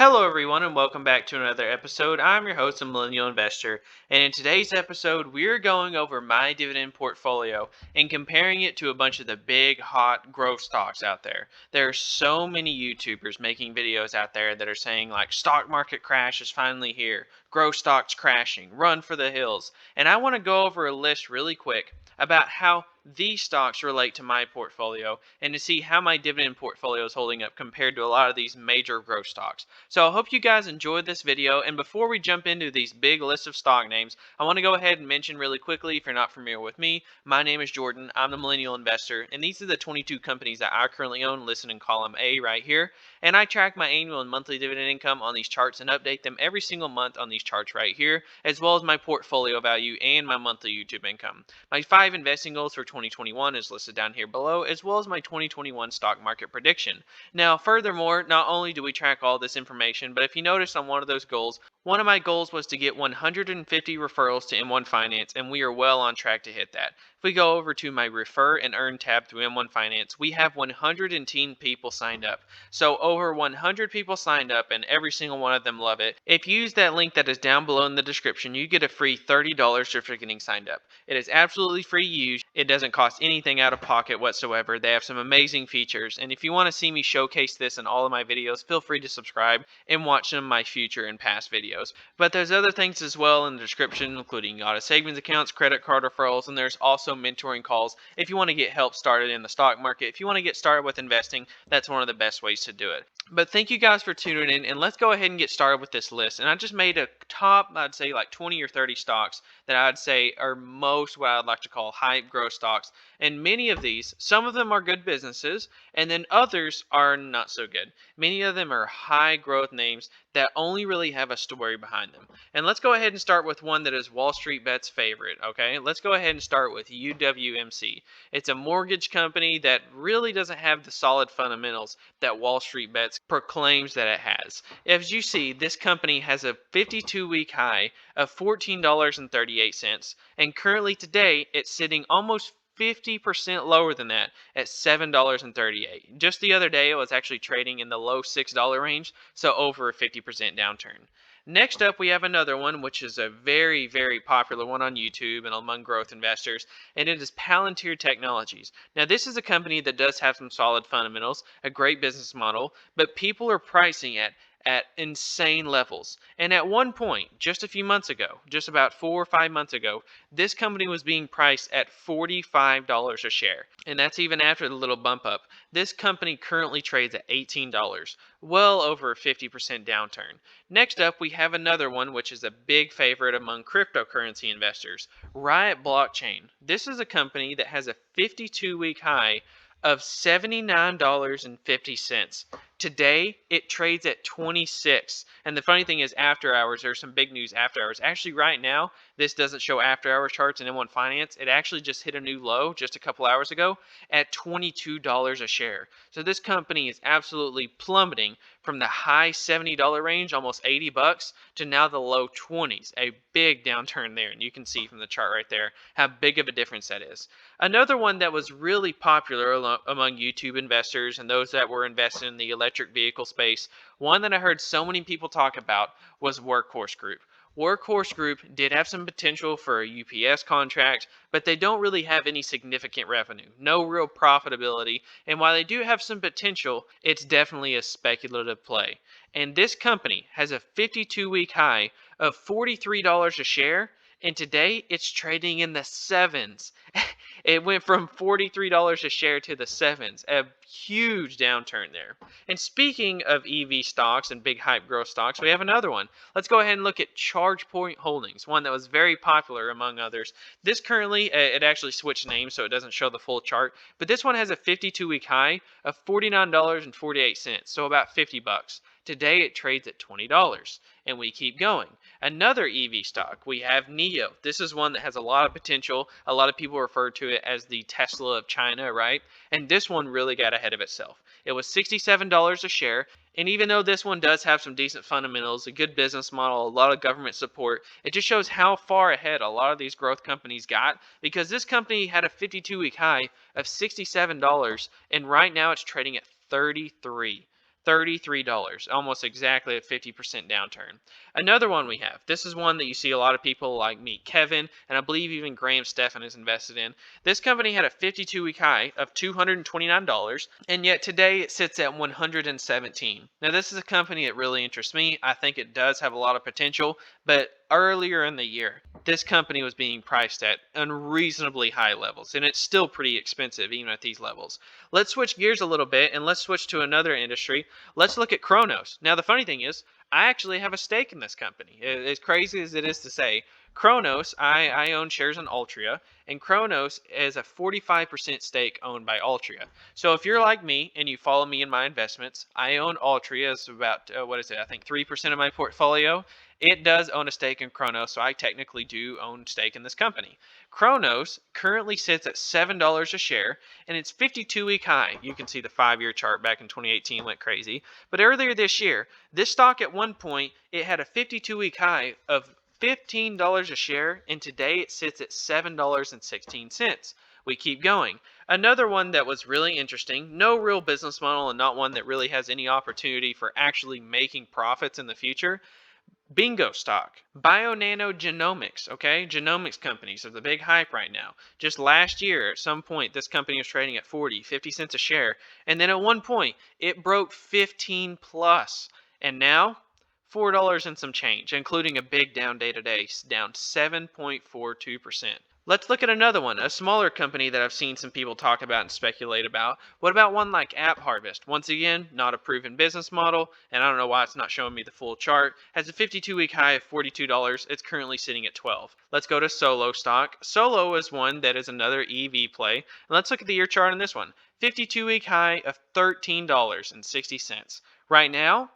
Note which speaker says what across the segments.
Speaker 1: Hello, everyone, and welcome back to another episode. I'm your host, a Millennial Investor, and in today's episode, we're going over my dividend portfolio and comparing it to a bunch of the big, hot growth stocks out there. There are so many YouTubers making videos out there that are saying, like, stock market crash is finally here, growth stocks crashing, run for the hills. And I want to go over a list really quick about how these stocks relate to my portfolio and to see how my dividend portfolio is holding up compared to a lot of these major growth stocks. So I hope you guys enjoyed this video, and before we jump into these big lists of stock names, I want to go ahead and mention really quickly, if you're not familiar with me, my name is Jordan, I'm the Millennial Investor, and these are the 22 companies that I currently own listed in column A right here, and I track my annual and monthly dividend income on these charts and update them every single month on these charts right here, as well as my portfolio value and my monthly YouTube income. My 5 investing goals for 2021 is listed down here below, as well as my 2021 stock market prediction. Now, furthermore, not only do we track all this information, but if you notice on one of those goals, one of my goals was to get 150 referrals to M1 Finance, and we are well on track to hit that. If we go over to my Refer and Earn tab through M1 Finance, we have 110 people signed up. So over 100 people signed up, and every single one of them love it. If you use that link that is down below in the description, you get a free $30 just for getting signed up. It is absolutely free to use. It doesn't cost anything out of pocket whatsoever. They have some amazing features, and if you want to see me showcase this in all of my videos, feel free to subscribe and watch some of my future and past videos. But there's other things as well in the description, including auto savings accounts, credit card referrals, and there's also mentoring calls if you want to get help started in the stock market. If you want to get started with investing, that's one of the best ways to do it. But thank you guys for tuning in, and let's go ahead and get started with this list. And I just made a top, I'd say like 20 or 30 stocks that I'd say are most what I'd like to call hype growth stocks. And many of these, some of them are good businesses, and then others are not so good. Many of them are high growth names that only really have a story behind them. And let's go ahead and start with one that is Wall Street Bet's favorite, okay? Let's go ahead and start with UWMC. It's a mortgage company that really doesn't have the solid fundamentals that Wall Street Bets proclaims that it has. As you see, this company has a 52-week high of $14.38, and currently today it's sitting almost 50% lower than that at $7.38. Just the other day, it was actually trading in the low $6 range, so over a 50% downturn. Next up, we have another one, which is a very, very popular one on YouTube and among growth investors, and it is Palantir Technologies. Now, this is a company that does have some solid fundamentals, a great business model, but people are pricing it at insane levels. And at one point, just a few months ago, just about 4 or 5 months ago, this company was being priced at $45 a share. And that's even after the little bump up. This company currently trades at $18, well over a 50% downturn. Next up, we have another one, which is a big favorite among cryptocurrency investors, Riot Blockchain. This is a company that has a 52-week high of $79.50. Today, it trades at 26. And the funny thing is, after hours, there's some big news after hours. Actually, right now, this doesn't show after hours charts in M1 Finance. It actually just hit a new low just a couple hours ago at $22 a share. So this company is absolutely plummeting from the high $70 range, almost 80 bucks, to now the low 20s. A big downturn there. And you can see from the chart right there how big of a difference that is. Another one that was really popular among YouTube investors and those that were invested in the electric vehicle space, one that I heard so many people talk about was Workhorse Group. Workhorse Group did have some potential for a UPS contract, but they don't really have any significant revenue, no real profitability, and while they do have some potential, it's definitely a speculative play. And this company has a 52-week high of $43 a share, and today it's trading in the sevens. It went from $43 a share to the sevens, a huge downturn there. And speaking of EV stocks and big hype growth stocks, we have another one. Let's go ahead and look at ChargePoint Holdings, one that was very popular among others. This currently, it actually switched names, so it doesn't show the full chart, but this one has a 52-week high of $49.48, so about 50 bucks. Today it trades at $20, and we keep going. Another EV stock, we have NIO. This is one that has a lot of potential. A lot of people refer to it as the Tesla of China, right? And this one really got ahead of itself. It was $67 a share, and even though this one does have some decent fundamentals, a good business model, a lot of government support, it just shows how far ahead a lot of these growth companies got, because this company had a 52-week high of $67, and right now it's trading at 33. $33, almost exactly a 50% downturn. Another one we have, this is one that you see a lot of people like me, Kevin, and I believe even Graham Stephan is invested in. This company had a 52-week high of $229, and yet today it sits at 117. Now, this is a company that really interests me. I think it does have a lot of potential, but earlier in the year, this company was being priced at unreasonably high levels, and it's still pretty expensive even at these levels. Let's switch gears a little bit and let's switch to another industry. Let's look at Kronos. Now, the funny thing is, I actually have a stake in this company. As crazy as it is to say, Kronos, I own shares in Altria, and Kronos is a 45% stake owned by Altria. So if you're like me and you follow me in my investments, I own Altria. It's about, what is it? I think 3% of my portfolio. It does own a stake in Kronos, so I technically do own stake in this company. Kronos currently sits at $7 a share, and it's 52-week high. You can see the 5-year chart back in 2018 went crazy. But earlier this year, this stock at one point, it had a 52-week high of $15 a share, and today it sits at $7.16. We keep going. Another one that was really interesting, no real business model and not one that really has any opportunity for actually making profits in the future. Bingo stock, Bionanogenomics, okay? Genomics companies are the big hype right now. Just last year, at some point, this company was trading at 40, 50 cents a share. And then at one point, it broke 15 plus. And now, $4 and some change, including a big down day today, down 7.42%. Let's look at another one, a smaller company that I've seen some people talk about and speculate about. What about one like App Harvest? Once again, not a proven business model, and I don't know why it's not showing me the full chart. Has a 52-week high of $42. It's currently sitting at 12. Let's go to Solo stock. Solo is one that is another EV play. And let's look at the year chart on this one. 52-week high of $13.60. Right now,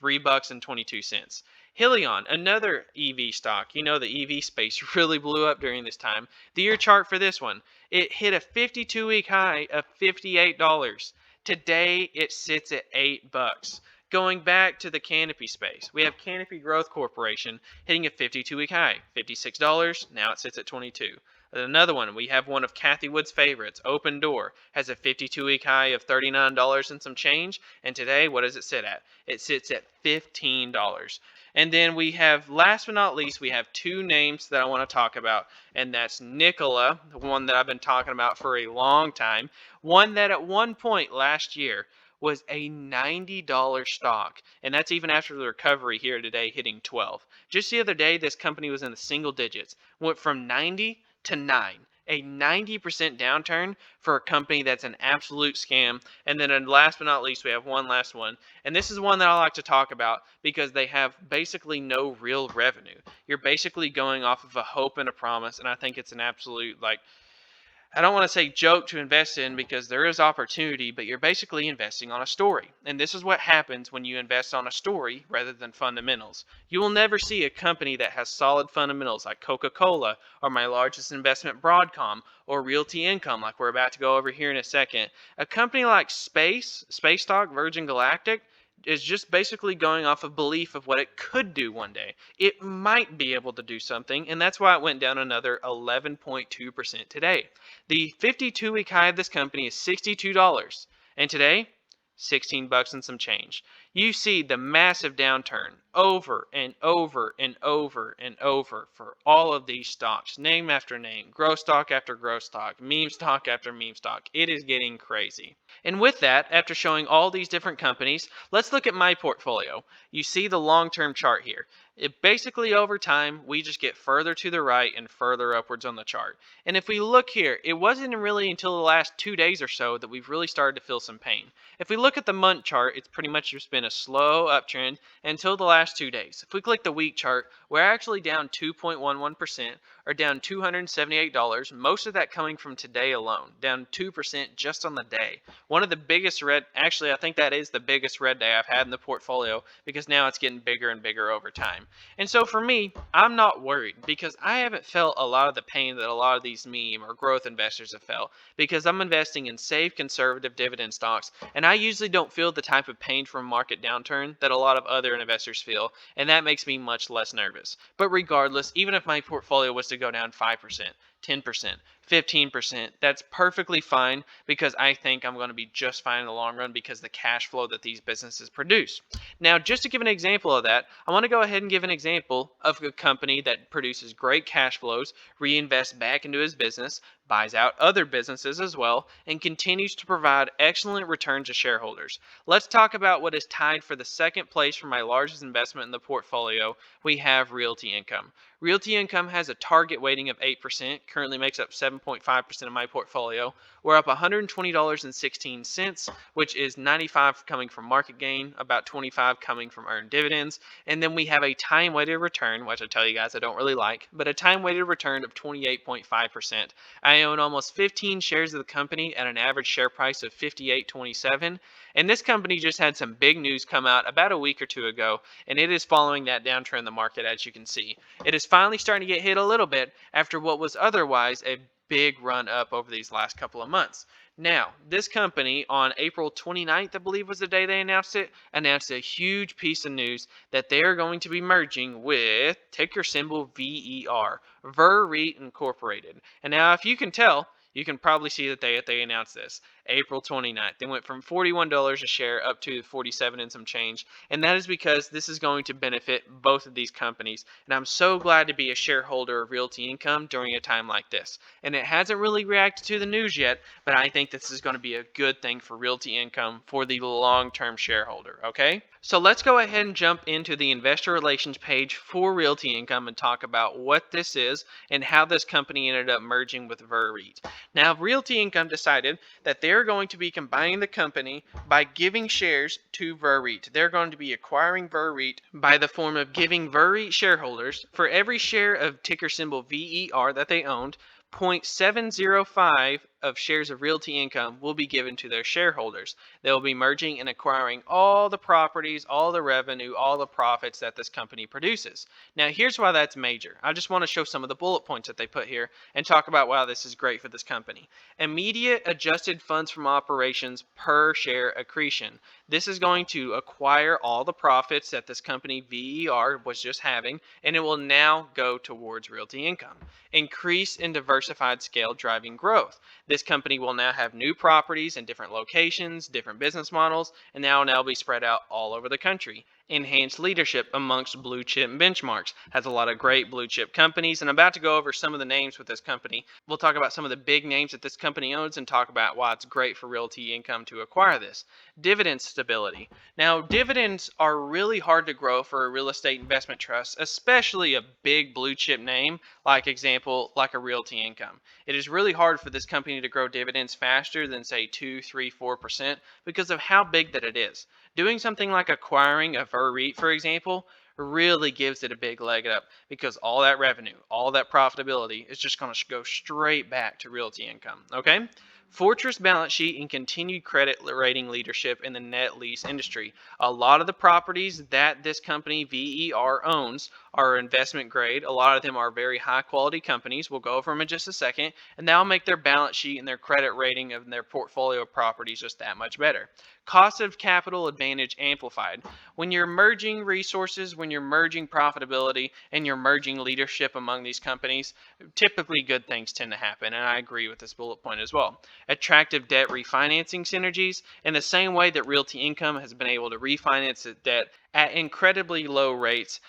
Speaker 1: $3.22. Helion, another EV stock. You know, the EV space really blew up during this time. The year chart for this one, it hit a 52-week high of $58. Today it sits at $8. Going back to the Canopy space, we have Canopy Growth Corporation hitting a 52-week high, $56. Now it sits at 22. Another one, we have one of Kathy Wood's favorites, Open Door, has a 52-week high of $39 and some change, and today, what does it sit at? It sits at $15. And then we have, last but not least, we have two names that I want to talk about, and that's Nikola, the one that I've been talking about for a long time, one that at one point last year was a $90 stock, and that's even after the recovery here today hitting 12. Just the other day, this company was in the single digits, went from 90 to 9. A 90% downturn for a company that's an absolute scam. And then last but not least, we have one last one. And this is one that I like to talk about because they have basically no real revenue. You're basically going off of a hope and a promise. And I think it's an absolute, I don't want to say joke to invest in because there is opportunity, but you're basically investing on a story. And this is what happens when you invest on a story rather than fundamentals. You will never see a company that has solid fundamentals like Coca-Cola or my largest investment Broadcom or Realty Income like we're about to go over here in a second. A company like Space Stock, Virgin Galactic, is just basically going off of belief of what it could do one day. It might be able to do something, and that's why it went down another 11.2% today. The 52-week high of this company is $62, and today, $16 and some change. You see the massive downturn over and over and over and over for all of these stocks, name after name, growth stock after growth stock, meme stock after meme stock. It is getting crazy. And with that, after showing all these different companies, let's look at my portfolio. You see the long-term chart here. It basically over time, we just get further to the right and further upwards on the chart. And if we look here, it wasn't really until the last 2 days or so that we've really started to feel some pain. If we look at the month chart, it's pretty much just been a slow uptrend until the last 2 days. If we click the week chart, we're actually down 2.11% or down $278, most of that coming from today alone, down 2% just on the day. One of the biggest actually I think that is the biggest red day I've had in the portfolio because now it's getting bigger and bigger over time. And so for me, I'm not worried because I haven't felt a lot of the pain that a lot of these meme or growth investors have felt because I'm investing in safe, conservative dividend stocks, and I usually don't feel the type of pain from market downturn that a lot of other investors feel, and that makes me much less nervous. But regardless, even if my portfolio was to go down 5%, 10%, 15%. That's perfectly fine because I think I'm going to be just fine in the long run because the cash flow that these businesses produce. Now, just to give an example of that, I want to go ahead and give an example of a company that produces great cash flows, reinvests back into his business, buys out other businesses as well, and continues to provide excellent return to shareholders. Let's talk about what is tied for the second place for my largest investment in the portfolio. We have Realty Income. Realty Income has a target weighting of 8%, currently makes up 7.5% of my portfolio. We're up $120.16, which is 95 coming from market gain, about 25 coming from earned dividends, and then we have a time weighted return, which I tell you guys I don't really like, but a time weighted return of 28.5%. I own almost 15 shares of the company at an average share price of 58.27, and this company just had some big news come out about a week or two ago, and it is following that downtrend in the market, as you can see. It is finally starting to get hit a little bit after what was otherwise a big run up over these last couple of months. Now, this company on April 29th, I believe was the day they announced it, announced a huge piece of news that they are going to be merging with ticker symbol VER, Ver REIT Incorporated. And now, if you can tell, you can probably see that they announced this April 29th. They went from $41 a share up to 47 and some change. And that is because this is going to benefit both of these companies. And I'm so glad to be a shareholder of Realty Income during a time like this. And it hasn't really reacted to the news yet, but I think this is going to be a good thing for Realty Income for the long-term shareholder, okay? So let's go ahead and jump into the investor relations page for Realty Income and talk about what this is and how this company ended up merging with Ver REIT. Now, Realty Income decided that they're going to be combining the company by giving shares to Ver REIT. They're going to be acquiring Ver REIT by the form of giving Ver REIT shareholders, for every share of ticker symbol VER that they owned, 0.705 of shares of Realty Income will be given to their shareholders. They'll be merging and acquiring all the properties, all the revenue, all the profits that this company produces. Now, here's why that's major. I just want to show some of the bullet points that they put here and talk about why this is great for this company. Immediate adjusted funds from operations per share accretion. This is going to acquire all the profits that this company VER was just having, and it will now go towards Realty Income. Increase in diversified scale driving growth. This company will now have new properties in different locations, different business models, and now be spread out all over the country. Enhanced leadership amongst blue chip benchmarks. Has a lot of great blue chip companies, and I'm about to go over some of the names with this company. We'll talk about some of the big names that this company owns and talk about why it's great for Realty Income to acquire this. Dividend stability. Now, dividends are really hard to grow for a real estate investment trust, especially a big blue chip name like a Realty Income. It is really hard for this company to grow dividends faster than say 2, 3, 4% because of how big that it is. Doing something like acquiring a Ver REIT, for example, really gives it a big leg up because all that revenue, all that profitability is just going to go straight back to Realty Income, okay? Fortress balance sheet and continued credit rating leadership in the net lease industry. A lot of the properties that this company VER owns are investment grade. A lot of them are very high quality companies. We'll go over them in just a second, and that'll make their balance sheet and their credit rating of their portfolio of properties just that much better. Cost of capital advantage amplified. When you're merging resources, when you're merging profitability, and you're merging leadership among these companies, typically good things tend to happen, and I agree with this bullet point as well. Attractive debt refinancing synergies. In the same way that Realty Income has been able to refinance its debt at incredibly low rates,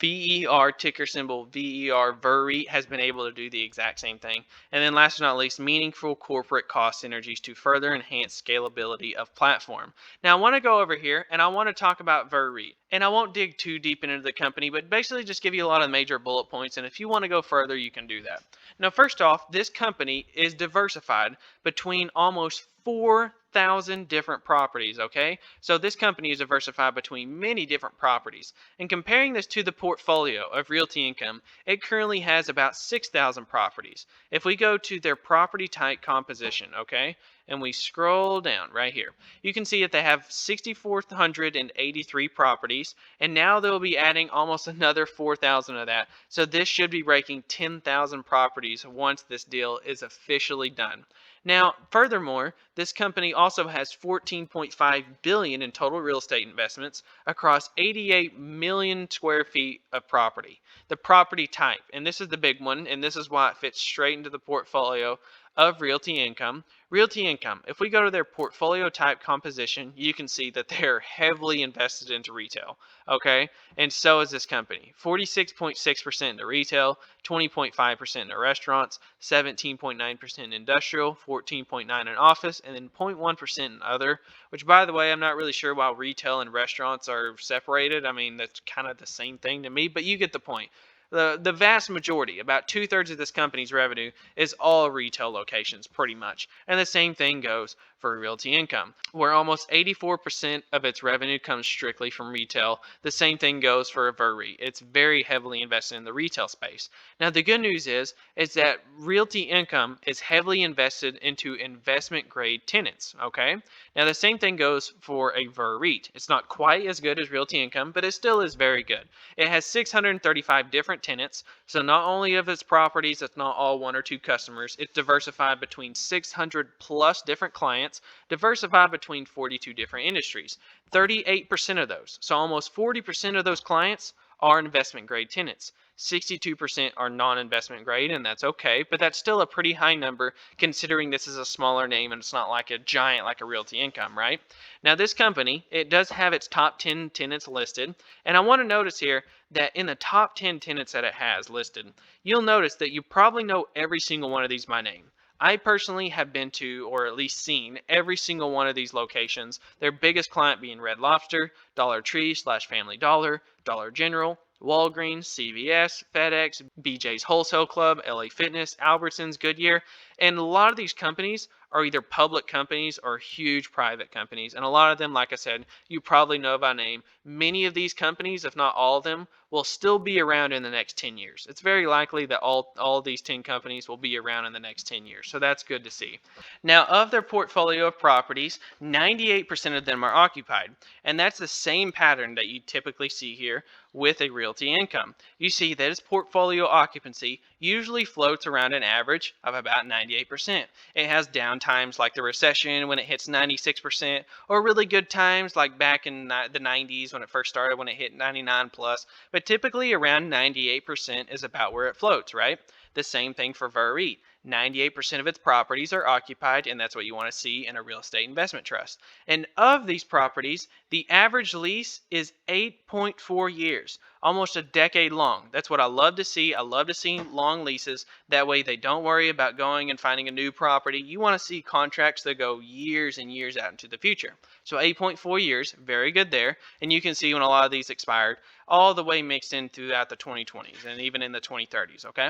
Speaker 1: VER, ticker symbol VER, Ver REIT has been able to do the exact same thing. And then last but not least, meaningful corporate cost synergies to further enhance scalability of platform. Now I want to go over here and I want to talk about Ver REIT. And I won't dig too deep into the company, but basically just give you a lot of major bullet points. And if you want to go further, you can do that. Now, first off, this company is diversified between almost 4,000 different properties, okay? So this company is diversified between many different properties. And comparing this to the portfolio of Realty Income, it currently has about 6,000 properties. If we go to their property type composition, okay, and we scroll down right here, you can see that they have 6,483 properties, and now they'll be adding almost another 4,000 of that. So this should be breaking 10,000 properties once this deal is officially done. Now, furthermore, this company also has 14.5 billion in total real estate investments across 88 million square feet of property. The property type, and this is the big one, and this is why it fits straight into the portfolio of Realty Income. Realty Income, if we go to their portfolio type composition, you can see that they're heavily invested into retail. Okay, and so is this company. 46.6% into retail, 20.5% into restaurants, 17.9% industrial, 14.9% in office, and then 0.1% in other, which by the way, I'm not really sure why retail and restaurants are separated. I mean, that's kind of the same thing to me, but you get the point. The vast majority, about two-thirds of this company's revenue, is all retail locations, pretty much. And the same thing goes for Realty Income, where almost 84% of its revenue comes strictly from retail. The same thing goes for VRREIT. It's very heavily invested in the retail space. Now, the good news is that Realty Income is heavily invested into investment grade tenants. Okay. Now, the same thing goes for a VRREIT. It's not quite as good as Realty Income, but it still is very good. It has 635 different tenants. So not only of its properties, it's not all one or two customers. It's diversified between 600 plus different clients, diversified between 42 different industries. 38% of those, so almost 40% of those clients are investment grade tenants. 62% are non-investment grade, and that's okay, but that's still a pretty high number considering this is a smaller name and it's not like a giant like a Realty Income, right? Now this company, it does have its top 10 tenants listed, and I want to notice here that in the top 10 tenants that it has listed, you'll notice that you probably know every single one of these by name. I personally have been to, or at least seen, every single one of these locations, their biggest client being Red Lobster, Dollar Tree / Family Dollar, Dollar General, Walgreens, CVS, FedEx, BJ's Wholesale Club, LA Fitness, Albertsons, Goodyear, and a lot of these companies are either public companies or huge private companies. And a lot of them, like I said, you probably know by name. Many of these companies, if not all of them, will still be around in the next 10 years. It's very likely that all these 10 companies will be around in the next 10 years. So that's good to see. Now, of their portfolio of properties, 98% of them are occupied. And that's the same pattern that you typically see here with a Realty Income. You see that its portfolio occupancy usually floats around an average of about 98%. It has downtimes like the recession when it hits 96%, or really good times like back in the 90s when it first started when it hit 99 plus, but typically around 98% is about where it floats, right? The same thing for VRREIT. 98% of its properties are occupied, and that's what you want to see in a real estate investment trust. And of these properties, the average lease is 8.4 years, almost a decade long. That's what I love to see. I love to see long leases. That way they don't worry about going and finding a new property. You want to see contracts that go years and years out into the future. So 8.4 years, very good there. And you can see when a lot of these expired, all the way mixed in throughout the 2020s and even in the 2030s, okay?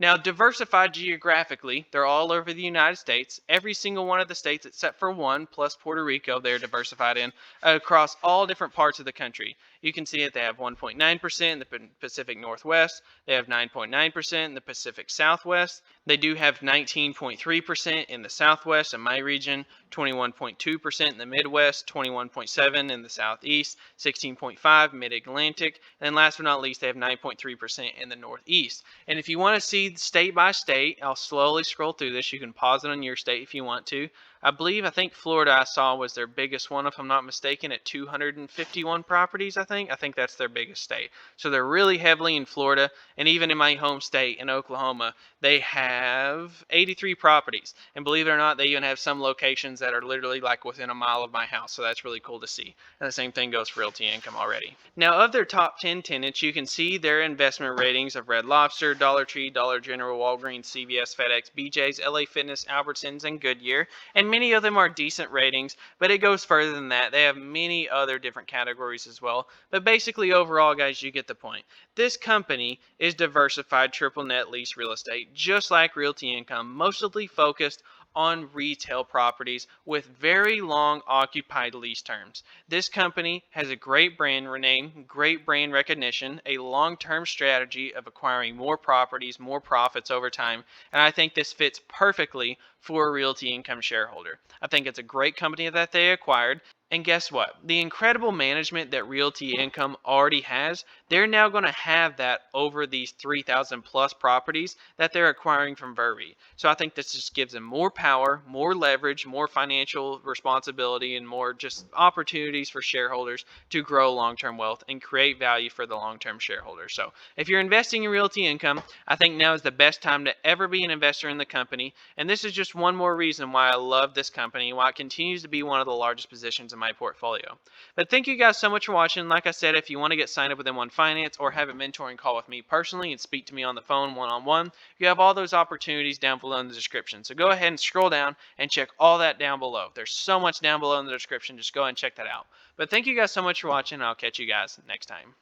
Speaker 1: Now, diversified geographically, they're all over the United States. Every single one of the states except for one, plus Puerto Rico, they're diversified in across all different parts of the country. You can see that they have 1.9% in the Pacific Northwest. They have 9.9% in the Pacific Southwest. They do have 19.3% in the Southwest in my region, 21.2% in the Midwest, 21.7% in the Southeast, 16.5% Mid-Atlantic, and last but not least, they have 9.3% in the Northeast. And if you want to see state by state, I'll slowly scroll through this. You can pause it on your state if you want to. I think Florida I saw was their biggest one, if I'm not mistaken, at 251 properties, I think. I think that's their biggest state. So they're really heavily in Florida, and even in my home state, in Oklahoma, they have 83 properties. And believe it or not, they even have some locations that are literally like within a mile of my house, so that's really cool to see. And the same thing goes for Realty Income already. Now, of their top 10 tenants, you can see their investment ratings of Red Lobster, Dollar Tree, Dollar General, Walgreens, CVS, FedEx, BJ's, LA Fitness, Albertsons, and Goodyear. And many of them are decent ratings, but it goes further than that. They have many other different categories as well. But basically, overall, guys, you get the point. This company is diversified triple net lease real estate, just like Realty Income, mostly focused on retail properties with very long occupied lease terms. This company has a great brand name, great brand recognition, a long-term strategy of acquiring more properties, more profits over time, and I think this fits perfectly for a Realty Income shareholder. I think it's a great company that they acquired. And guess what? The incredible management that Realty Income already has, they're now going to have that over these 3,000 plus properties that they're acquiring from Verve. So I think this just gives them more power, more leverage, more financial responsibility, and more just opportunities for shareholders to grow long-term wealth and create value for the long-term shareholders. So if you're investing in Realty Income, I think now is the best time to ever be an investor in the company. And this is just one more reason why I love this company, why it continues to be one of the largest positions in my portfolio. But thank you guys so much for watching. Like I said, if you want to get signed up with M1 Finance or have a mentoring call with me personally and speak to me on the phone one-on-one, you have all those opportunities down below in the description. So go ahead and scroll down and check all that down below. There's so much down below in the description. Just go ahead and check that out. But thank you guys so much for watching. I'll catch you guys next time.